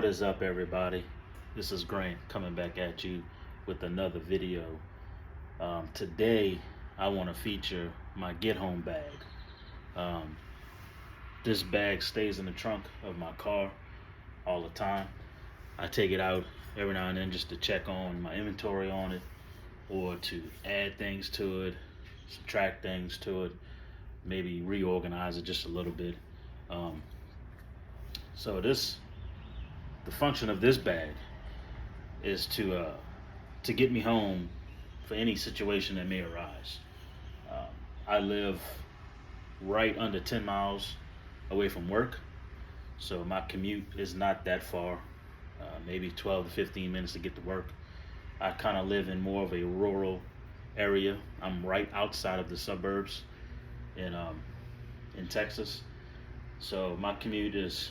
What is up, everybody? This is Grant coming back at you with another video. Today I want to feature my get home bag. This bag stays in the trunk of my car all the time. I take it out every now and then just to check on my inventory on it, or to add things to it, subtract things to it, maybe reorganize it just a little bit. So the function of this bag is to get me home for any situation that may arise. I live right under 10 miles away from work, so my commute is not that far, maybe 12 to 15 minutes to get to work. I kind of live in more of a rural area. I'm right outside of the suburbs in Texas, so my commute is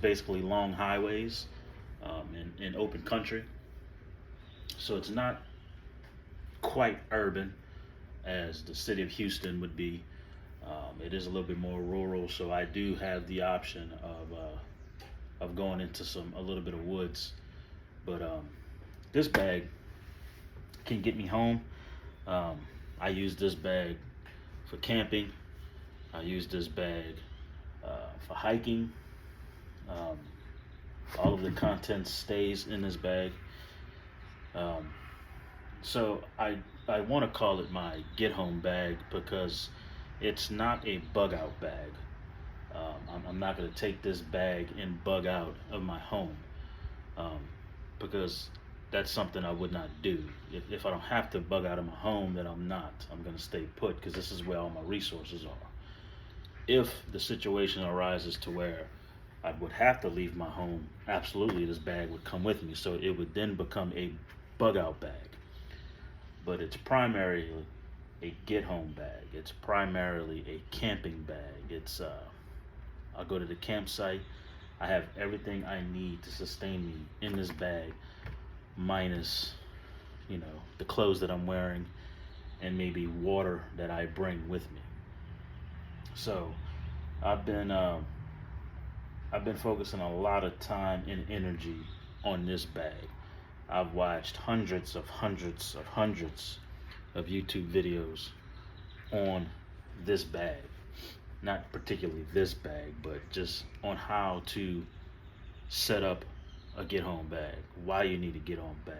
basically long highways in open country. So it's not quite urban as the city of Houston would be. It is a little bit more rural, so I do have the option of going into a little bit of woods. But this bag can get me home. I use this bag for camping. I use this bag for hiking. All of the content stays in this bag. So I want to call it my get home bag because it's not a bug out bag. I'm not going to take this bag and bug out of my home, because that's something I would not do. If I don't have to bug out of my home, then I'm going to stay put, because this is where all my resources are. If the situation arises to where I would have to leave my home, absolutely this bag would come with me, so it would then become a bug out bag. But it's primarily a get home bag. It's primarily a camping bag. It's I'll go to the campsite. I have everything I need to sustain me in this bag, minus, the clothes that I'm wearing and maybe water that I bring with me. So I've been focusing a lot of time and energy on this bag. I've watched hundreds of YouTube videos on this bag. Not particularly this bag, but just on how to set up a get home bag, why you need a get home bag,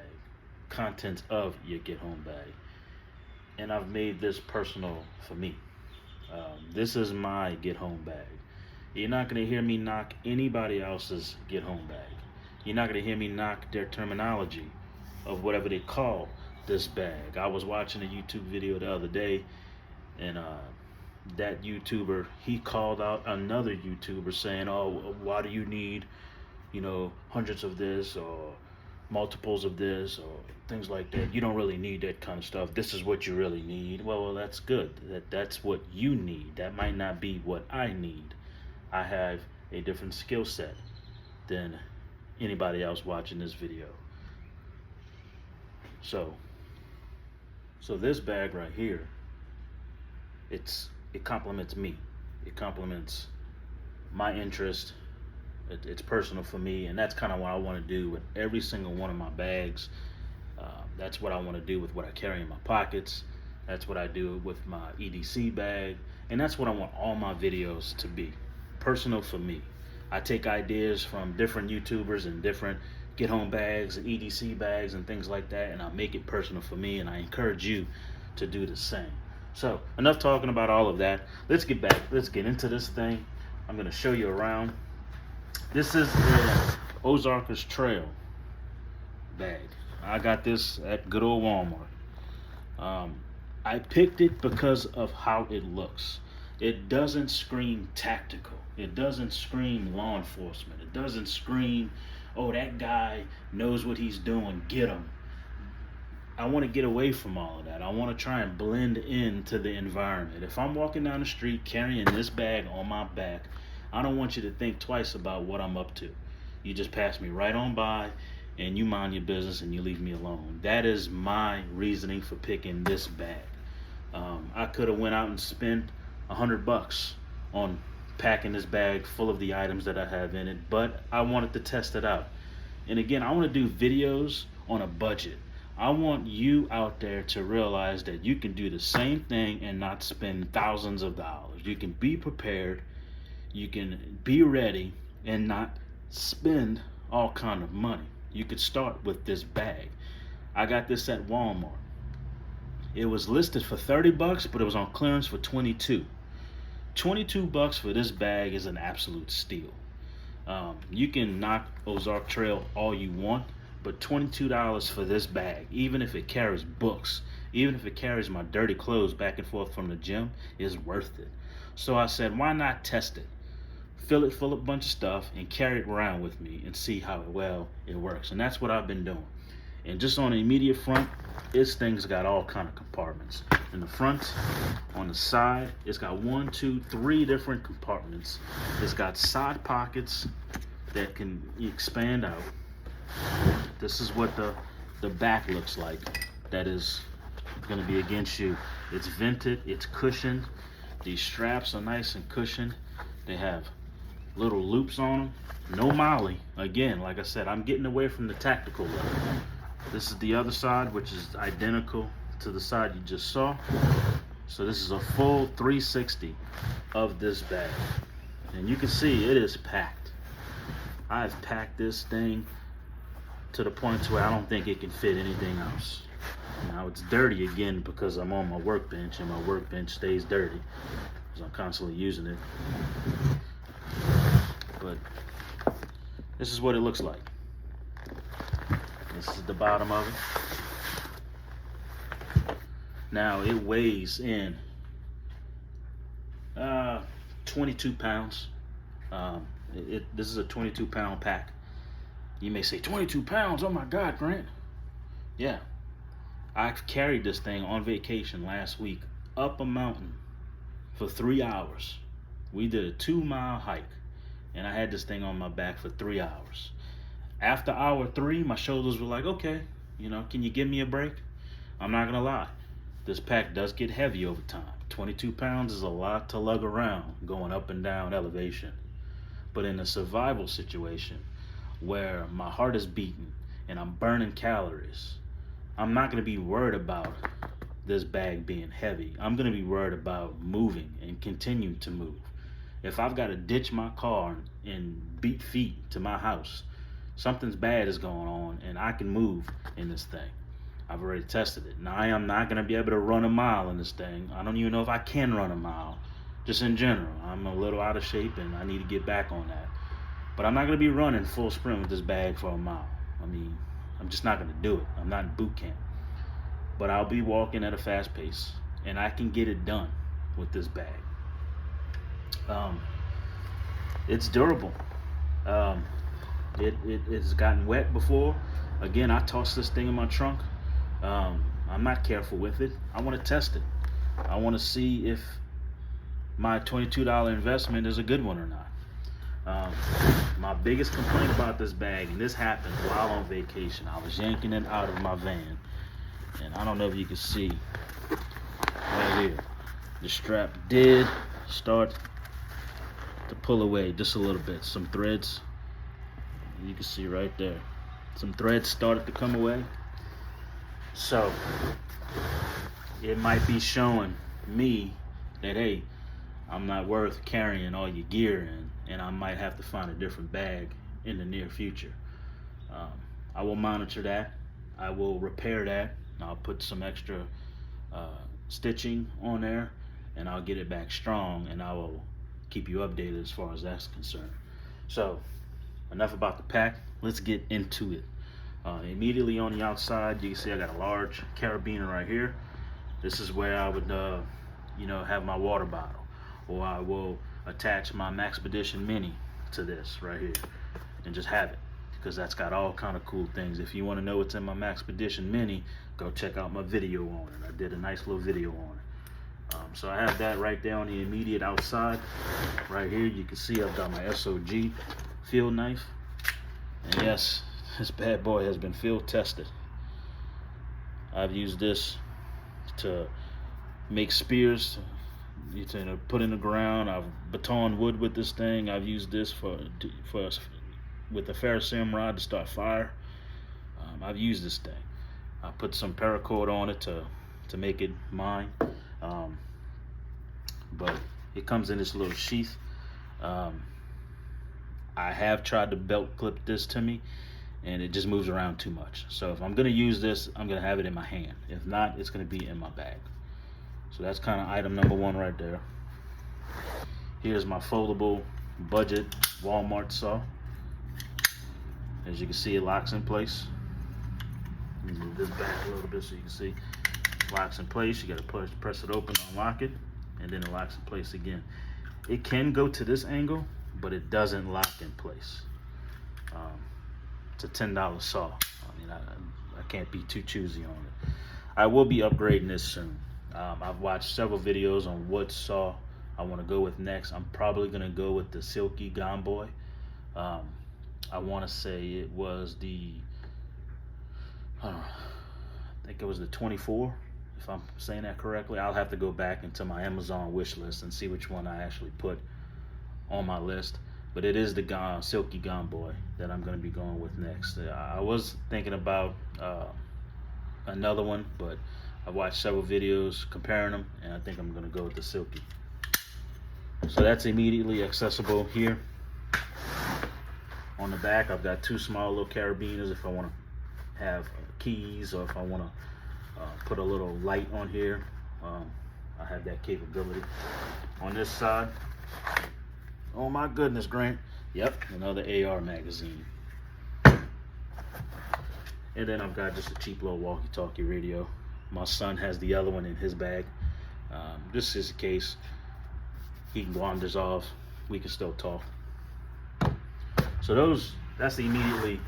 contents of your get home bag. And I've made this personal for me. This is my get home bag. You're not going to hear me knock anybody else's get home bag. You're not going to hear me knock their terminology of whatever they call this bag. I was watching a YouTube video the other day, and that YouTuber, he called out another YouTuber saying, oh, why do you need, hundreds of this or multiples of this or things like that? You don't really need that kind of stuff. This is what you really need. Well, that's good. That's what you need. That might not be what I need. I have a different skill set than anybody else watching this video. So this bag right here, it complements me. It complements my interest. It's personal for me, and that's kind of what I want to do with every single one of my bags. That's what I want to do with what I carry in my pockets. That's what I do with my EDC bag, and that's what I want all my videos to be. Personal for me. I take ideas from different YouTubers and different get home bags and EDC bags and things like that, and I make it personal for me, and I encourage you to do the same. So enough talking about all of that. Let's get into this thing. I'm going to show you around. This is the Ozark Trail bag. I got this at good old Walmart. I picked it because of how it looks. It doesn't scream tactical. It doesn't scream law enforcement. It doesn't scream, oh, that guy knows what he's doing, get him. I want to get away from all of that. I want to try and blend into the environment. If I'm walking down the street carrying this bag on my back, I don't want you to think twice about what I'm up to. You just pass me right on by and you mind your business and you leave me alone. That is my reasoning for picking this bag. I could have went out and spent $100 on packing this bag full of the items that I have in it, but I wanted to test it out. And again, I want to do videos on a budget. I want you out there to realize that you can do the same thing and not spend thousands of dollars. You can be prepared, you can be ready, and not spend all kind of money. You could start with this bag. I got this at Walmart. It was listed for 30 bucks, but it was on clearance for 22. 22 bucks for this bag is an absolute steal. You can knock Ozark Trail all you want, but $22 for this bag, even if it carries books, even if it carries my dirty clothes back and forth from the gym, is worth it. So I said, why not test it? Fill it full of a bunch of stuff and carry it around with me and see how well it works. And that's what I've been doing. And just on the immediate front, this thing's got all kind of compartments. In the front, on the side, it's got 1, 2, 3 different compartments. It's got side pockets that can expand out. This is what the back looks like. That is going to be against you. It's vented, it's cushioned. These straps are nice and cushioned. They have little loops on them. No molly. Again, like I said, I'm getting away from the tactical level. This is the other side, which is identical to the side you just saw. So this is a full 360 of this bag. And you can see it is packed. I've packed this thing to the point to where I don't think it can fit anything else. Now it's dirty again because I'm on my workbench, and my workbench stays dirty because I'm constantly using it. But this is what it looks like. This is the bottom of it. Now it weighs in 22 pounds. This is a 22-pound pack. You may say, 22 pounds? Oh my God, Grant. Yeah. I carried this thing on vacation last week up a mountain for 3 hours. We did a 2-mile hike, and I had this thing on my back for 3 hours. After hour 3, my shoulders were like, okay, can you give me a break? I'm not gonna lie, this pack does get heavy over time. 22 pounds is a lot to lug around going up and down elevation. But in a survival situation where my heart is beating and I'm burning calories, I'm not gonna be worried about this bag being heavy. I'm gonna be worried about moving and continuing to move. If I've got to ditch my car and beat feet to my house, something's bad is going on, and I can move in this thing. I've already tested it. Now I am not going to be able to run a mile in this thing. I don't even know if I can run a mile, just in general. I'm a little out of shape, and I need to get back on that. But I'm not going to be running full sprint with this bag for a mile. I mean, I'm just not going to do it. I'm not in boot camp. But I'll be walking at a fast pace, and I can get it done with this bag. It's durable. It's gotten wet before. Again, I tossed this thing in my trunk. I'm not careful with it. I want to test it. I want to see if my $22 investment is a good one or not. My biggest complaint about this bag, and this happened while on vacation, I was yanking it out of my van, and I don't know if you can see right here, the strap did start to pull away just a little bit. Some threads, you can see right there, some threads started to come away. So it might be showing me that, hey, I'm not worth carrying all your gear in, and I might have to find a different bag in the near future. I will monitor that. I will repair that. I'll put some extra stitching on there, and I'll get it back strong, and I will keep you updated as far as that's concerned. So enough about the pack. Let's get into it. Immediately on the outside, you can see I got a large carabiner right here. This is where I would have my water bottle, or I will attach my Maxpedition Mini to this right here and just have it, because that's got all kind of cool things. If you want to know what's in my Maxpedition Mini, go check out my video on it. I did a nice little video on it. So I have that right there on the immediate outside. Right here you can see I've got my Sog Field Knife, and yes, this bad boy has been field tested. I've used this to make spears put in the ground. I've betoned wood with this thing. I've used this for with the ferrocerium rod to start fire. I've used this thing. I put some paracord on it to make it mine. But it comes in this little sheath. I have tried to belt clip this to me, and it just moves around too much. So if I'm gonna use this, I'm gonna have it in my hand. If not, it's gonna be in my bag. So that's kind of item number one right there. Here's my foldable budget Walmart saw. As you can see, it locks in place. Let me move this back a little bit so you can see. It locks in place. You gotta press it open, unlock it, and then it locks in place again. It can go to this angle, but it doesn't lock in place. It's a $10 saw. I mean, I can't be too choosy on it. I will be upgrading this soon. I've watched several videos on what saw I want to go with next. I'm probably going to go with the Silky Gone Boy. I want to say it was I think it was the 24, if I'm saying that correctly. I'll have to go back into my Amazon wish list and see which one I actually put on my list. But it is the Silky Gone Boy that I'm going to be going with next. I was thinking about another one, but I watched several videos comparing them, and I think I'm going to go with the Silky. So that's immediately accessible here. On the back, I've got two small little carabiners if I want to have keys, or if I want to put a little light on here. I have that capability. On this side, oh my goodness, Grant. Yep, another AR magazine. And then I've got just a cheap little walkie-talkie radio. My son has the other one in his bag. This is the case. He wanders off. We can still talk. So that's immediately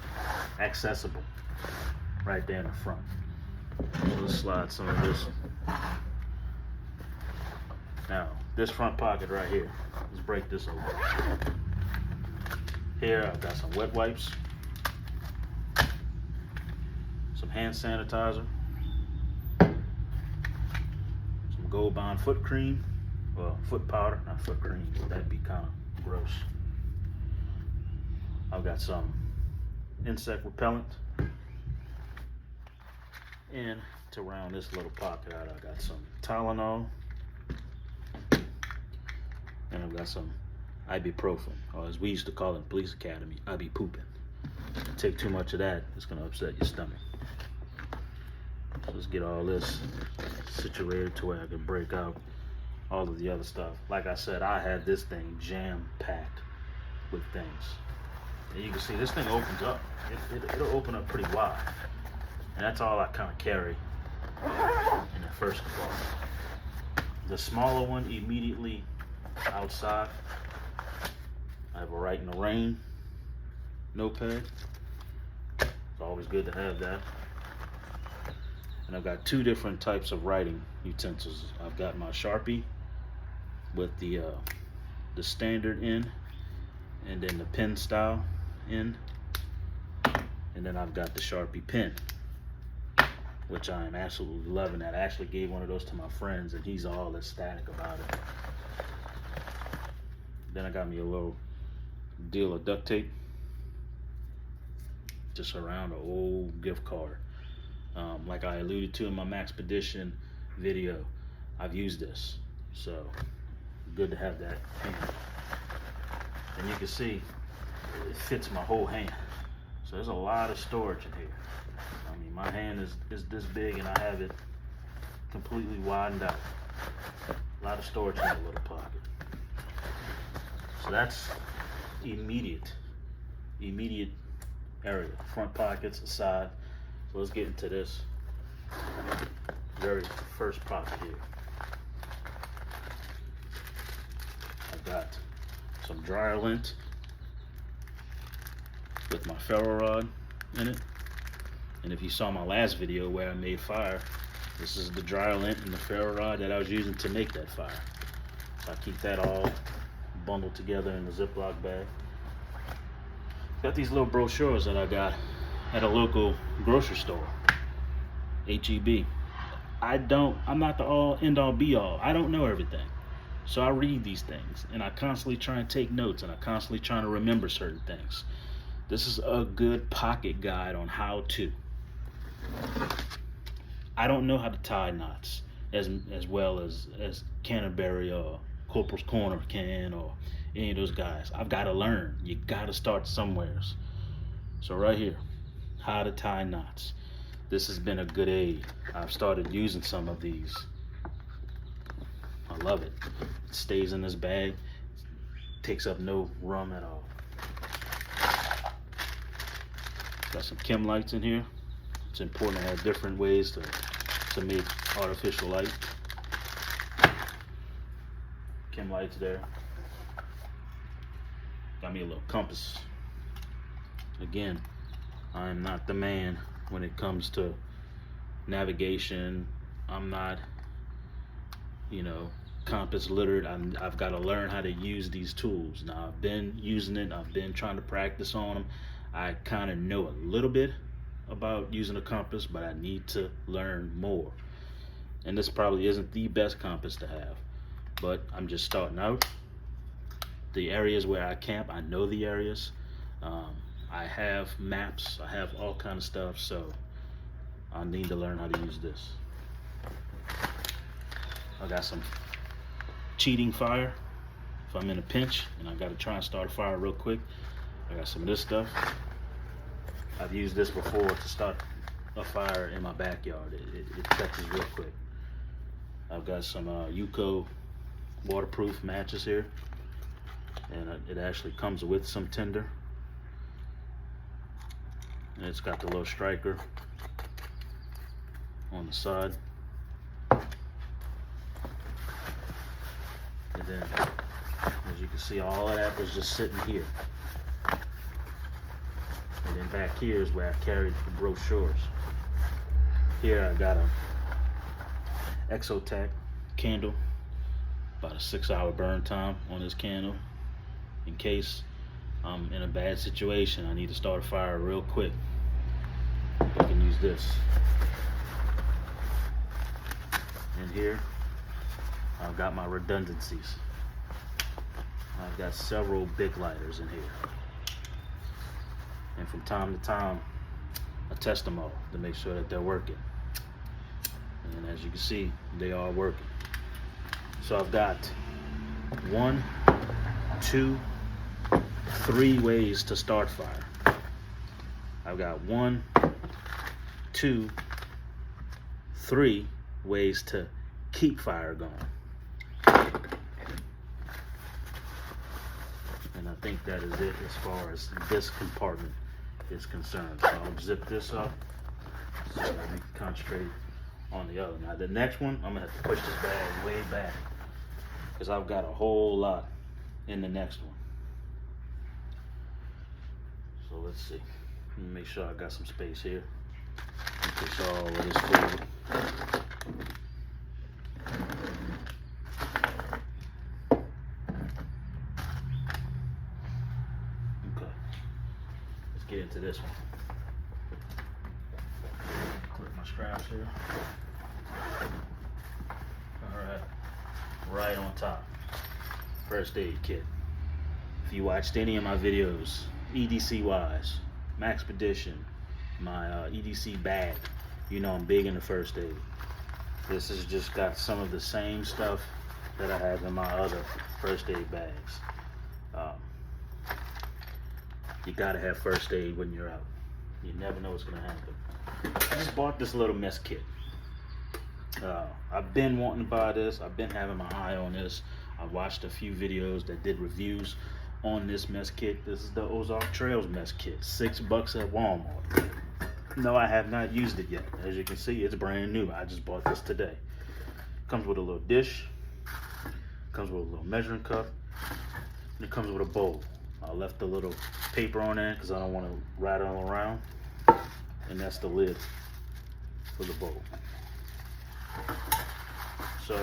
accessible right there in the front. So let's slide some of this. Now, this front pocket right here, let's break this open. Here, I've got some wet wipes, some hand sanitizer, some Gold Bond foot cream, well, foot powder, not foot cream, that'd be kind of gross. I've got some insect repellent, and to round this little pocket out, I got some Tylenol, and I've got some Ibuprofen, or as we used to call it in police academy, Ibuprofen. Take too much of that, it's going to upset your stomach. So let's get all this situated to where I can break out all of the other stuff. Like I said, I had this thing jam-packed with things. And you can see this thing opens up. It'll open up pretty wide. And that's all I kind of carry in the first compartment. The smaller one immediately outside, I have a Rite in the Rain notepad. It's always good to have that. And I've got two different types of writing utensils. I've got my Sharpie with the standard end, and then the pen style end, and then I've got the Sharpie pen, which I am absolutely loving. That I actually gave one of those to my friends, and he's all ecstatic about it. Then I got me a little deal of duct tape just around an old gift card. Like I alluded to in my Maxpedition video, I've used this, so good to have that hand. And you can see it fits my whole hand, so there's a lot of storage in here. I mean, my hand is this big, and I have it completely widened out. A lot of storage in that little pocket. So that's immediate area. Front pockets, aside. So let's get into this very first pocket here. I've got some dryer lint with my ferro rod in it. And if you saw my last video where I made fire, this is the dryer lint and the ferro rod that I was using to make that fire. So I keep that all bundled together in the Ziploc bag. Got these little brochures that I got at a local grocery store, HEB. I'm not the end all be all. I don't know everything. So I read these things, and I constantly try and take notes, and I constantly trying to remember certain things. This is a good pocket guide on how to. I don't know how to tie knots as well as Canterbury or Corporal's Corner can, or any of those guys. I've got to learn. You got to start somewhere. So right here, how to tie knots. This has been a good aid. I've started using some of these. I love it. It stays in this bag. Takes up no room at all. Got some chem lights in here. It's important to have different ways to make artificial light. Chem lights there. Got me a little compass. Again, I am not the man when it comes to navigation. I'm not, compass literate. I've got to learn how to use these tools. Now, I've been using it. I've been trying to practice on them. I kind of know a little bit about using a compass, but I need to learn more. And this probably isn't the best compass to have, but I'm just starting out. The areas where I camp, I know the areas. I have maps. I have all kind of stuff, so I need to learn how to use this. I got some cheating fire if I'm in a pinch and I got to try and start a fire real quick. I got some of this stuff. I've used this before to start a fire in my backyard. It catches real quick. I've got some Yuko waterproof matches here, and it actually comes with some tinder. And it's got the little striker on the side. And then, as you can see, all of that was just sitting here. And then back here is where I carried the brochures. Here I got a Exotac candle, about a 6-hour burn time on this candle. In case I'm in a bad situation, I need to start a fire real quick. I can use this. And here, I've got my redundancies. I've got several big lighters in here. And from time to time, I test them all to make sure that they're working. And as you can see, they are working. So I've got 1, 2, 3 ways to start fire. I've got 1, 2, 3 ways to keep fire going. And I think that is it as far as this compartment is concerned. So I'll zip this up so that I can concentrate on the other. Now the next one, I'm gonna have to push this bag way back because I've got a whole lot in the next one. So let's see. Let me make sure I got some space here. Push all of this forward. Okay. Let's get into this one. Clip my straps here. Alright. Right on top. First aid kit. If you watched any of my videos, EDC wise, Maxpedition, my EDC bag, you know I'm big into first aid. This has just got some of the same stuff that I have in my other first aid bags. You gotta have first aid when you're out. You never know what's gonna happen. I just bought this little mess kit. I've been wanting to buy this. I've been having my eye on this. I watched a few videos that did reviews on this mess kit. This is the Ozark Trails mess kit, $6 at Walmart. No, I have not used it yet. As you can see, it's brand new. I just bought this today. Comes with a little dish, comes with a little measuring cup, and it comes with a bowl. I left the little paper on there because I don't want to rattle around, and that's the lid for the bowl. So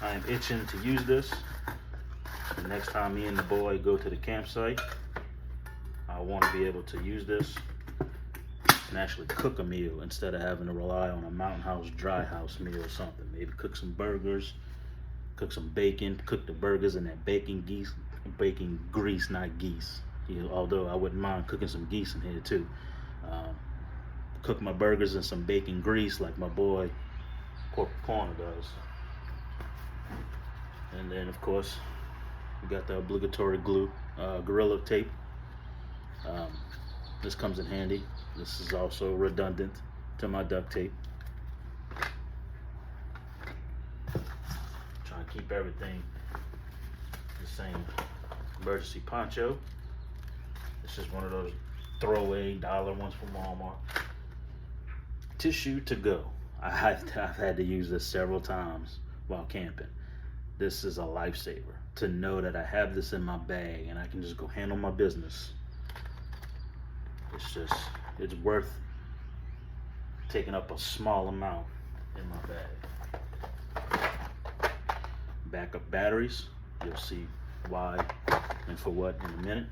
I am itching to use this. The next time me and the boy go to the campsite, I want to be able to use this and actually cook a meal instead of having to rely on a Mountain House dry house meal or something. Maybe cook some burgers, Cook some bacon, cook the burgers in that bacon grease, not geese. Although I wouldn't mind cooking some geese in here too. Cook my burgers in some bacon grease like my boy Corporate Corner does. And then of course, we got the obligatory glue, Gorilla Tape. This comes in handy. This is also redundant to my duct tape. Trying to keep everything the same. Emergency poncho. This is one of those throwaway dollar ones from Walmart. Tissue to go. I've had to use this several times while camping. This is a lifesaver to know that I have this in my bag and I can just go handle my business. It's worth taking up a small amount in my bag. Backup batteries, you'll see why and for what in a minute.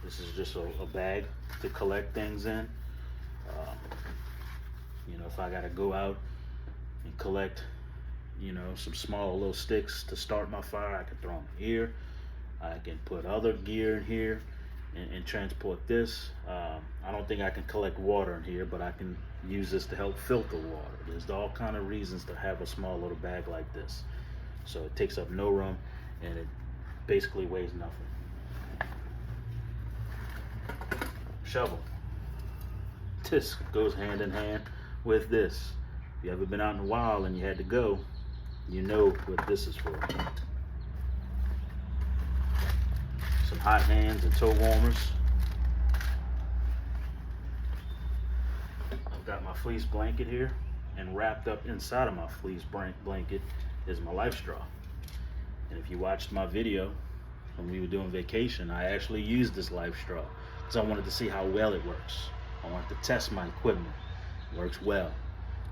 This is just a bag to collect things in. If I gotta go out and collect, some small little sticks to start my fire, I can throw them here. I can put other gear in here and transport this. I don't think I can collect water in here, but I can use this to help filter water. There's all kind of reasons to have a small little bag like this. So it takes up no room and it basically weighs nothing. Shovel. This goes hand in hand with this. If you ever been out in the wild and you had to go, you know what this is for. Some hot hands and toe warmers. I've got my fleece blanket here, and wrapped up inside of my fleece blanket is my life straw. And if you watched my video when we were doing vacation, I actually used this life straw because I wanted to see how well it works. I wanted to test my equipment. It works well.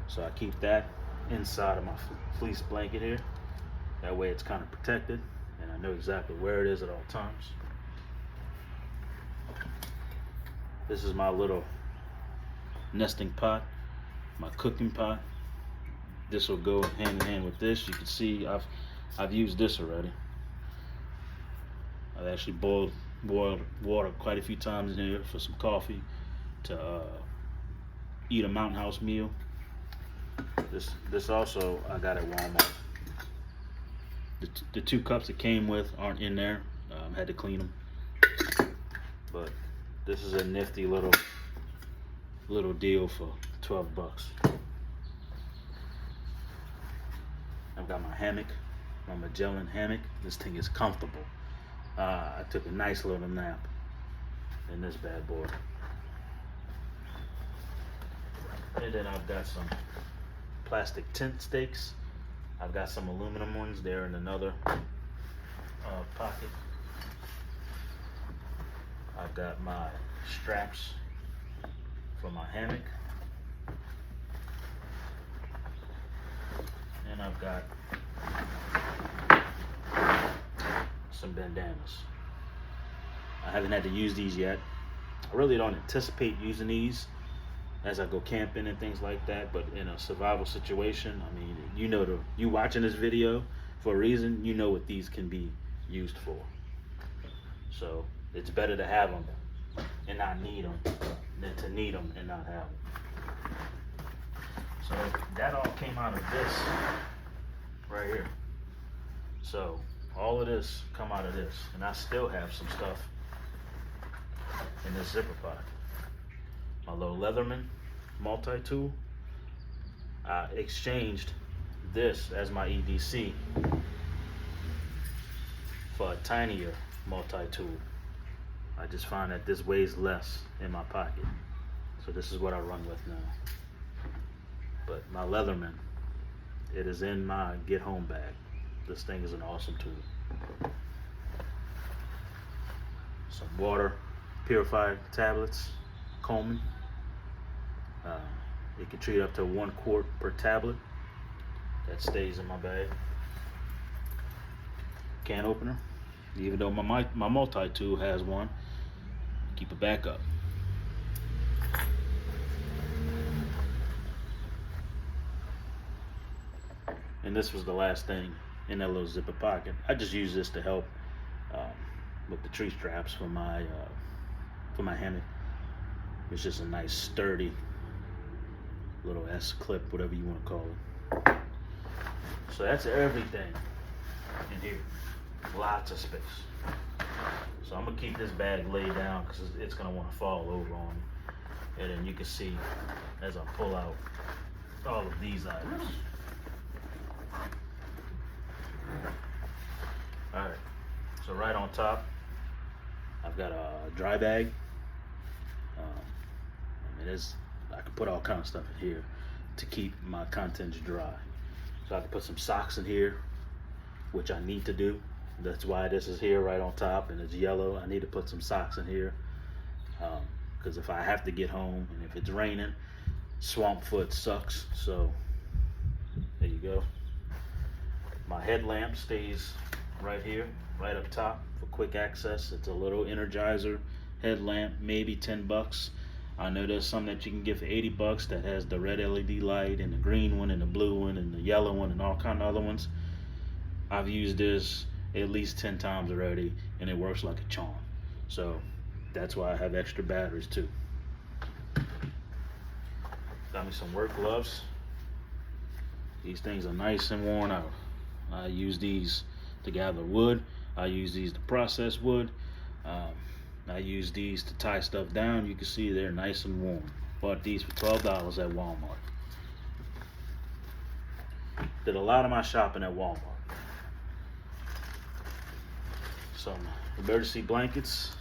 So I keep that inside of my fleece blanket here. That way it's kind of protected and I know exactly where it is at all times. This is my little nesting pot, my cooking pot. This will go hand in hand with this. You can see I've used this already. I've actually boiled water quite a few times in here for some coffee, to eat a Mountain House meal. This also I got at Walmart. The 2 cups it came with aren't in there. Had to clean them. But this is a nifty little deal for $12. I've got my hammock, my Magellan hammock. This thing is comfortable. I took a nice little nap in this bad boy. And then I've got some plastic tent stakes. I've got some aluminum ones there in another pocket. I've got my straps for my hammock. And I've got some bandanas. I haven't had to use these yet. I really don't anticipate using these as I go camping and things like that, but in a survival situation, I mean, you watching this video for a reason, you know what these can be used for. So it's better to have them and not need them than to need them and not have them. So that all came out of this right here. So all of this come out of this, and I still have some stuff in this zipper pocket. My little Leatherman multi-tool. I exchanged this as my EDC for a tinier multi-tool. I just find that this weighs less in my pocket. So this is what I run with now. But my Leatherman, it is in my get home bag. This thing is an awesome tool. Some water Purifier tablets, Coleman. It can treat up to 1 quart per tablet. That stays in my bag. Can opener, even though my multi-tool has one, keep a backup. and this was the last thing in that little zipper pocket. I just use this to help with the tree straps for my hammock. It's just a nice sturdy little S clip, whatever you want to call it. So that's everything in here. Lots of space. So I'm gonna keep this bag laid down because it's gonna want to fall over on me. And then you can see as I pull out all of these items. All right, so right on top, I've got a dry bag. I can put all kinds of stuff in here to keep my contents dry. So I can put some socks in here, which I need to do. That's why this is here right on top and it's yellow. I need to put some socks in here because if I have to get home and if it's raining, swamp foot sucks. So there you go. My headlamp stays right here, right up top for quick access. It's a little Energizer headlamp, maybe 10 bucks. I know there's some that you can get for 80 bucks that has the red LED light and the green one and the blue one and the yellow one and all kind of other ones. I've used this at least 10 times already and it works like a charm. So that's why I have extra batteries too. Got me some work gloves. These things are nice and worn out. I use these to gather wood. I use these to process wood. I use these to tie stuff down. You can see they're nice and warm. Bought these for $12 at Walmart. Did a lot of my shopping at Walmart. Some emergency blankets.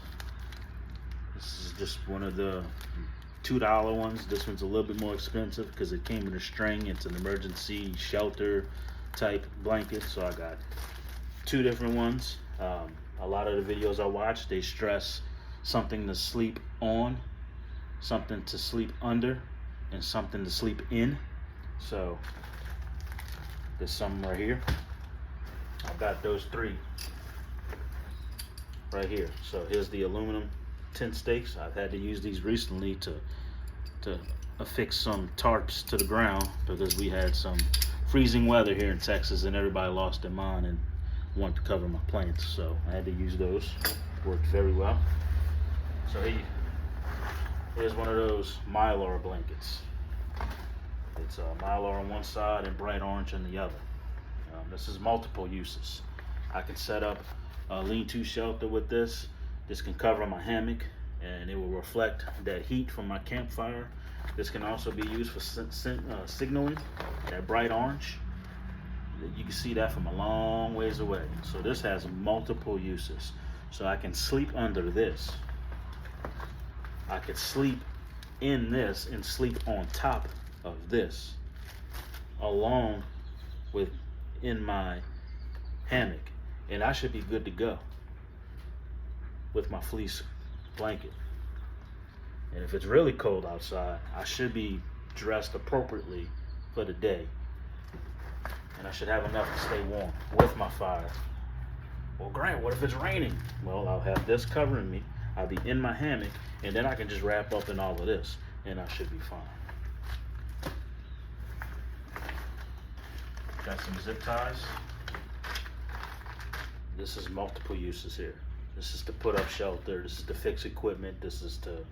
This is just one of the $2 ones. This one's a little bit more expensive because it came in a string. It's an emergency shelter type blanket. So I got 2 different ones. A lot of the videos I watch, they stress something to sleep on, something to sleep under, and something to sleep in. So there's some right here. I've got those 3 right here. So here's the aluminum tent stakes. I've had to use these recently to affix some tarps to the ground because we had some freezing weather here in Texas and everybody lost their mind and wanted to cover my plants. So I had to use those. Worked very well. So here's one of those Mylar blankets. It's Mylar on one side and bright orange on the other. This is multiple uses. I can set up a lean-to shelter with this. This can cover my hammock and it will reflect that heat from my campfire. This can also be used for signaling, that bright orange. You can see that from a long ways away. So this has multiple uses. So I can sleep under this. I could sleep in this and sleep on top of this, along with in my hammock. And I should be good to go with my fleece blanket. And if it's really cold outside, I should be dressed appropriately for the day. And I should have enough to stay warm with my fire. Well, Grant, what if it's raining? Well, I'll have this covering me. I'll be in my hammock, and then I can just wrap up in all of this, and I should be fine. Got some zip ties. This is multiple uses here. This is to put up shelter. This is to fix equipment. This is to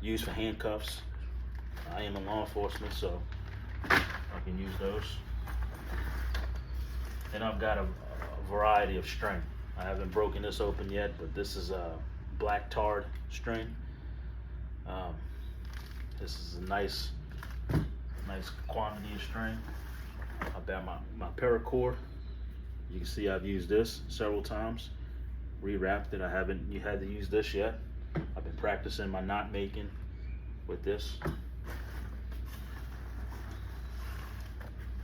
use for handcuffs. I am in law enforcement, so I can use those. And I've got a variety of string. I haven't broken this open yet, but this is a black tarred string. This is a nice quantity of string. I've got my Paracord. You can see I've used this several times. Rewrapped it. I haven't had to use this yet. I've been practicing my knot making with this.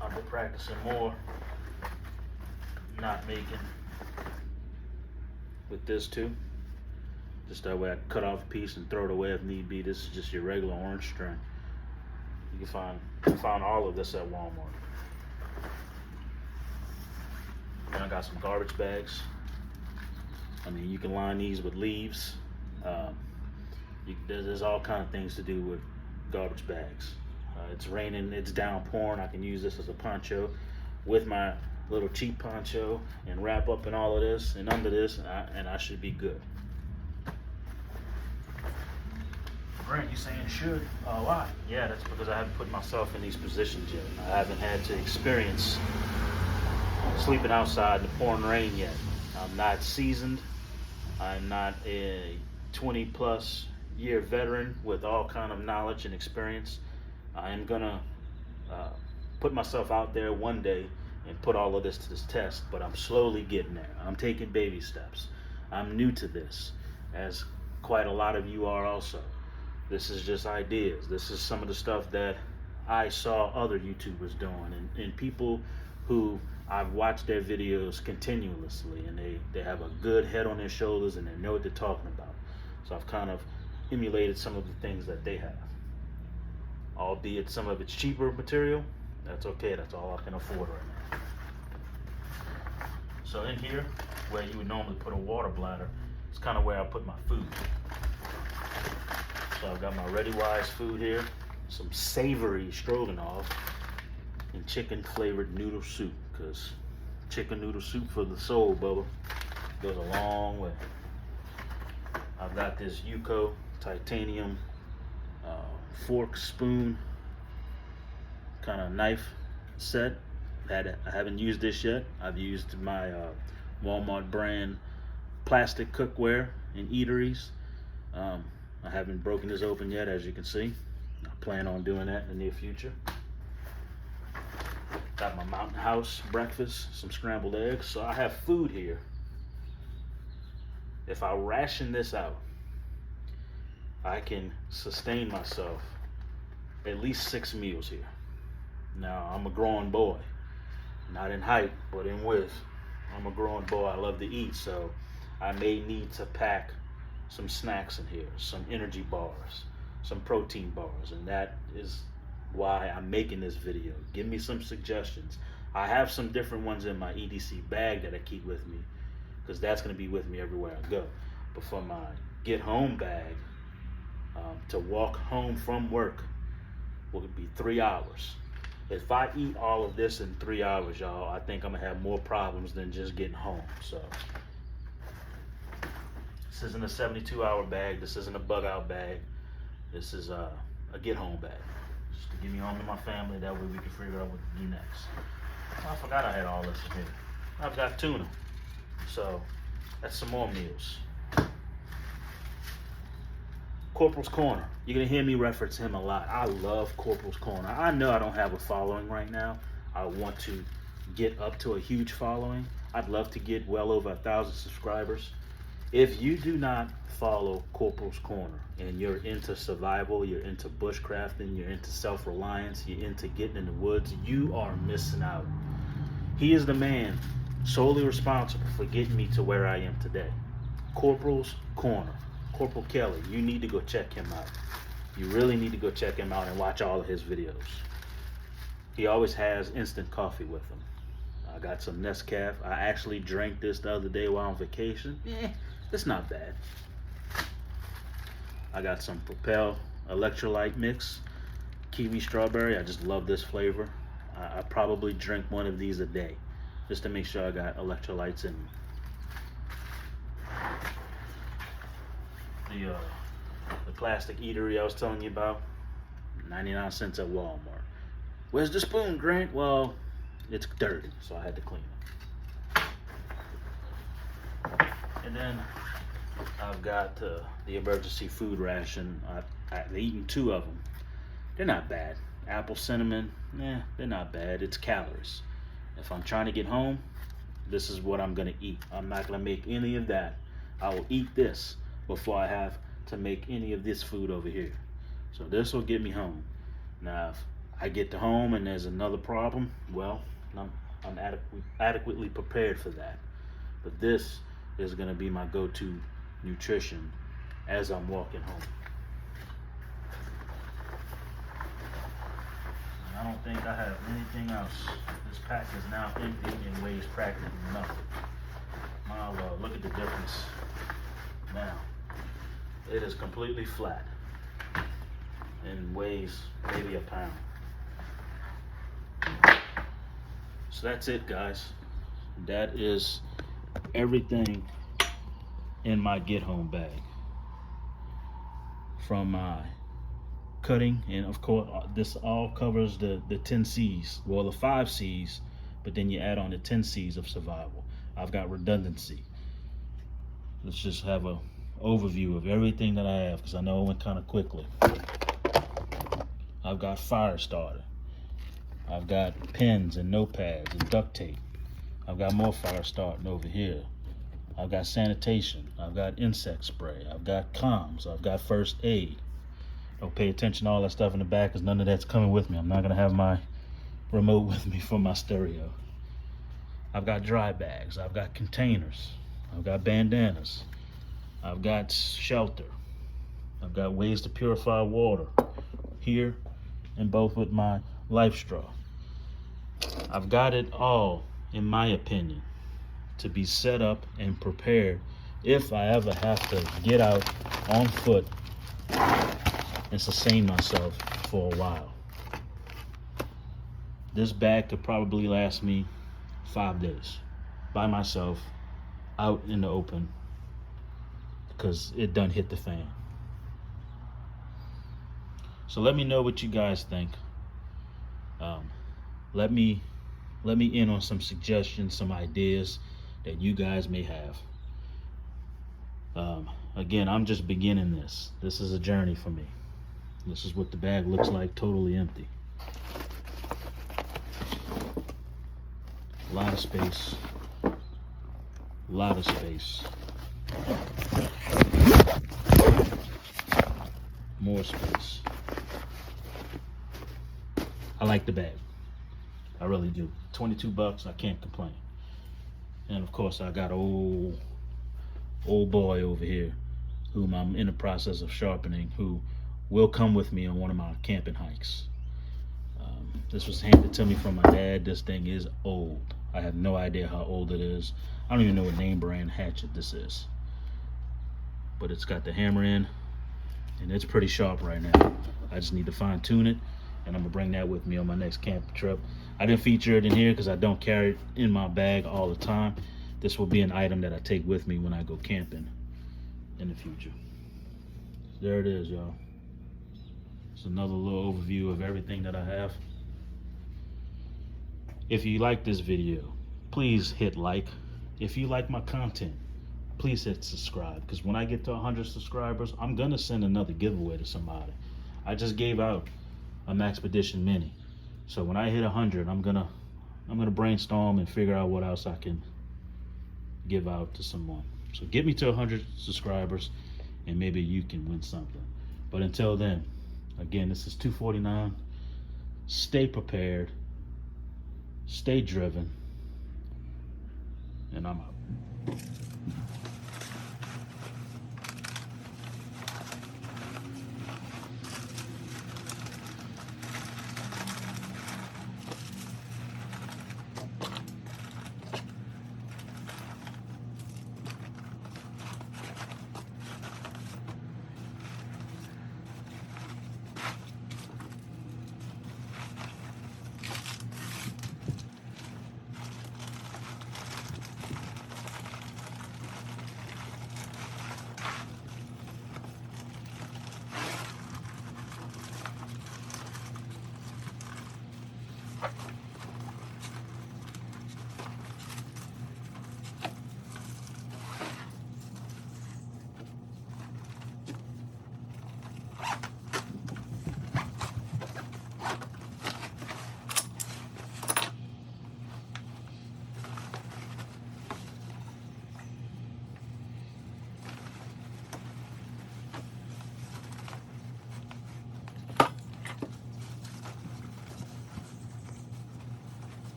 I've been practicing more knot making with this too. Just that way I can cut off a piece and throw it away if need be. This is just your regular orange string. You can find all of this at Walmart. And I got some garbage bags. I mean, you can line these with leaves. There's all kind of things to do with garbage bags. It's raining, it's downpouring. I can use this as a poncho. with my little cheap poncho and wrap up in all of this and under this, and I should be good. Brent, you saying should a lot? Yeah, that's because I haven't put myself in these positions yet. I haven't had to experience sleeping outside in the pouring rain yet. I'm not seasoned. I'm not a 20+ year veteran with all kind of knowledge and experience. I am gonna put myself out there one day and put all of this to this test, but I'm slowly getting there. I'm taking baby steps. I'm new to this, as quite a lot of you are also. This is just ideas. This is some of the stuff that I saw other YouTubers doing, and people who I've watched their videos continuously, and they have a good head on their shoulders and they know what they're talking about. So I've kind of emulated some of the things that they have. Albeit some of it's cheaper material, that's okay, that's all I can afford right now. So in here, where you would normally put a water bladder, it's kind of where I put my food. So I've got my ReadyWise food here, some savory stroganoff, and chicken flavored noodle soup, because chicken noodle soup for the soul, Bubba, goes a long way. I've got this Yuko titanium fork, spoon, kind of knife set. I haven't used this yet. I've used my Walmart brand plastic cookware in eateries. I haven't broken this open yet, as you can see. I plan on doing that in the near future. Got my Mountain House breakfast, some scrambled eggs. So I have food here. If I ration this out, I can sustain myself at least 6 meals here. Now, I'm a growing boy, not in height, but in width. I'm a growing boy, I love to eat, so I may need to pack some snacks in here, some energy bars, some protein bars, and that is why I'm making this video. Give me some suggestions. I have some different ones in my EDC bag that I keep with me, because that's going to be with me everywhere I go. But for my get home bag, to walk home from work will be 3 hours. If I eat all of this in 3 hours, y'all, I think I'm gonna have more problems than just getting home. So this isn't a 72-hour bag. This isn't a bug out bag. This is a get home bag, just to get me home to my family. That way we can figure out what to do next. Oh, I forgot I had all this in here. I've got tuna, so that's some more meals. Corporal's Corner. You're gonna hear me reference him a lot. I love Corporal's Corner. I know I don't have a following right now. I want to get up to a huge following. I'd love to get well over 1,000 subscribers. If you do not follow Corporal's Corner and you're into survival, you're into bushcrafting, you're into self-reliance, you're into getting in the woods, you are missing out. He is the man solely responsible for getting me to where I am today. Corporal's Corner. Corporal Kelly, you need to go check him out. You really need to go check him out and watch all of his videos. He always has instant coffee with him. I got some Nescafe. I actually drank this the other day while on vacation. It's not bad. I got some Propel Electrolyte mix, Kiwi strawberry. I just love this flavor. I probably drink one of these a day just to make sure I got electrolytes in me. The plastic eatery I was telling you about, 99 cents at Walmart. Where's the spoon, Grant? Well, it's dirty, so I had to clean it. And then I've got the emergency food ration. I've eaten 2 of them. They're not bad. Apple cinnamon, they're not bad. It's calories. If I'm trying to get home, this is what I'm gonna eat. I'm not gonna make any of that. I will eat this before I have to make any of this food over here. So this will get me home. Now, if I get to home and there's another problem, well, I'm adequately prepared for that. But this is gonna be my go-to nutrition as I'm walking home. And I don't think I have anything else. This pack is now empty and weighs practically nothing. My Lord, look at the difference now. It is completely flat and weighs maybe a pound. So that's it, guys. That is everything in my get home bag. From my cutting, and of course this all covers the 10 C's, well, the 5 C's, but then you add on the 10 C's of survival. I've got redundancy. Let's just have a overview of everything that I have, because I know it went kind of quickly. I've got fire starter. I've got pens and notepads and duct tape. I've got more fire starting over here. I've got sanitation. I've got insect spray. I've got comms. I've got first aid. Don't pay attention to all that stuff in the back, because none of that's coming with me. I'm not gonna have my remote with me for my stereo. I've got dry bags. I've got containers. I've got bandanas. I've got shelter. I've got ways to purify water here, and both with my life straw. I've got it all, in my opinion, to be set up and prepared if I ever have to get out on foot and sustain myself for a while. This bag could probably last me 5 days by myself out in the open, because it done hit the fan. So let me know what you guys think. Let me in on some suggestions, some ideas that you guys may have. Again, I'm just beginning this. This is a journey for me. This is what the bag looks like, totally empty. A lot of space. A lot of space. More space. I like the bag. I really do. $22, I can't complain. And of course, I got old boy over here, whom I'm in the process of sharpening, who will come with me on one of my camping hikes. This was handed to me from my dad. This thing is old. I have no idea how old it is. I don't even know what name brand hatchet this is. But it's got the hammer in, and it's pretty sharp right now. I just need to fine tune it, and I'm gonna bring that with me on my next camping trip. I didn't feature it in here because I don't carry it in my bag all the time. This will be an item that I take with me when I go camping in the future. There it is, y'all. It's another little overview of everything that I have. If you like this video, please hit like. If you like my content, please hit subscribe, because when I get to 100 subscribers, I'm gonna send another giveaway to somebody. I just gave out a Maxpedition Mini, so when I hit 100, I'm gonna brainstorm and figure out what else I can give out to someone. So get me to 100 subscribers, and maybe you can win something. But until then, again, this is 249. Stay prepared, stay driven, and I'm out.